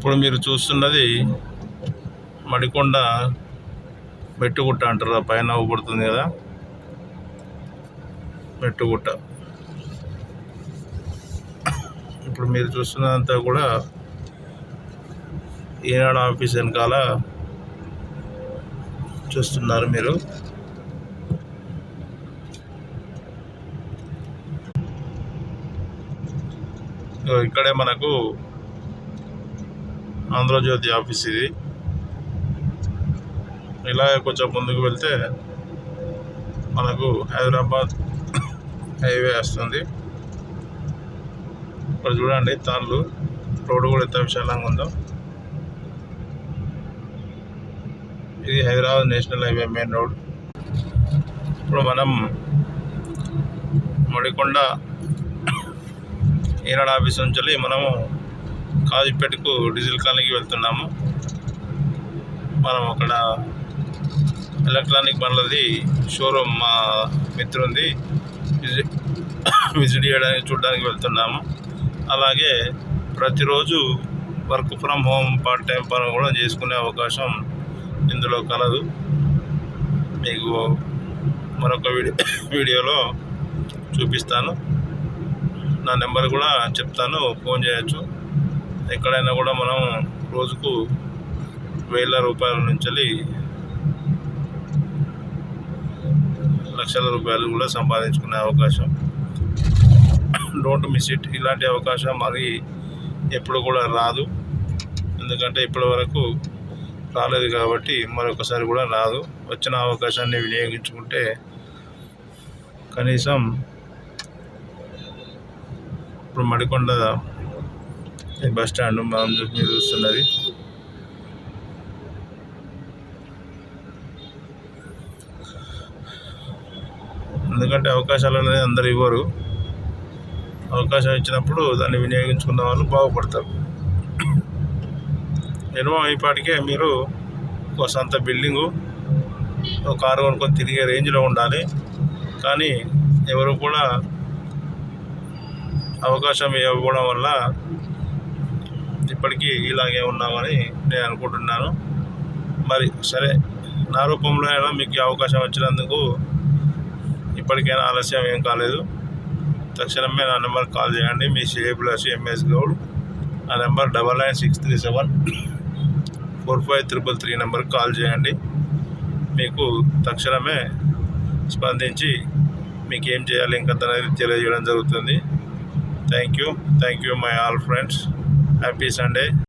ఇప్పుడు మీరు చూస్తున్నది మడికొండ మెట్టుగుట్ట అంటారు. పైన ఊపడుతుంది కదా, మెట్టుగుట్ట. ఇప్పుడు మీరు చూస్తున్నదంతా కూడా ఈనాడు ఆఫీస్ వెనకాల చూస్తున్నారు మీరు. ఇక్కడే మనకు ఆంధ్రజ్యోతి ఆఫీస్ ఇది. ఇలా కొంచెం ముందుకు వెళ్తే మనకు హైదరాబాద్ హైవే వస్తుంది. ఇక్కడ చూడండి తాళ్ళు, రోడ్డు కూడా ఎంత విశాలంగా ఉందో. ఇది Hyderabad national highway main road. ఇప్పుడు మనం మడికొండ ఈనాడు ఆఫీస్ నుంచి మనము కాజీపేటకు డీజిల్ కాలనీకి వెళ్తున్నాము. మనం అక్కడ ఎలక్ట్రానిక్ బండ్లది షోరూమ్ మా మిత్రుంది, విజిట్ చేయడానికి చూడడానికి వెళ్తున్నాము. అలాగే ప్రతిరోజు work from home part time పని కూడా చేసుకునే అవకాశం ఇందులో కలదు. మీకు మరొక వీడియోలో చూపిస్తాను. నా నెంబర్ కూడా చెప్తాను, ఫోన్ చేయొచ్చు. ఎక్కడైనా కూడా మనం రోజుకు 1000 రూపాయల నుంచి లక్షల రూపాయలు కూడా సంపాదించుకునే అవకాశం. Don't miss it. ఇలాంటి అవకాశం మరి ఎప్పుడు కూడా రాదు, ఎందుకంటే ఇప్పటి వరకు రాలేదు కాబట్టి మరొకసారి కూడా రాదు. వచ్చిన అవకాశాన్ని వినియోగించుకుంటే కనీసం ఇప్పుడు మడికొండ బస్ స్టాండ్ మనం మీరు చూస్తున్నది. ఎందుకంటే అవకాశాలు అనేది అందరు ఇవ్వరు. అవకాశం ఇచ్చినప్పుడు దాన్ని వినియోగించుకున్న వాళ్ళు బాగుపడతారు. మినిమం ఈపాటికే మీరు ఒక సొంత బిల్డింగు, ఒక కారు కొనుక్కొని తిరిగే రేంజ్లో ఉండాలి. కానీ ఎవరు కూడా అవకాశం ఇవ్వడం వల్ల ఇప్పటికీ ఇలాగే ఉన్నామని నేను అనుకుంటున్నాను. మరి సరే, నా రూపంలో అయినా మీకు అవకాశం వచ్చినందుకు ఇప్పటికైనా ఆలస్యం ఏం కాలేదు. తక్షణమే నా నెంబర్ కాల్ చేయండి. మీ శ్రేయభిలాషి ఎంఎస్ గౌడ్. నా నెంబర్ 9963745333 నెంబర్కి కాల్ చేయండి. మీకు తక్షణమే స్పందించి మీకు ఏం చేయాలి ఇంకా అనేది తెలియజేయడం జరుగుతుంది. Thank you my all friends. Happy Sunday.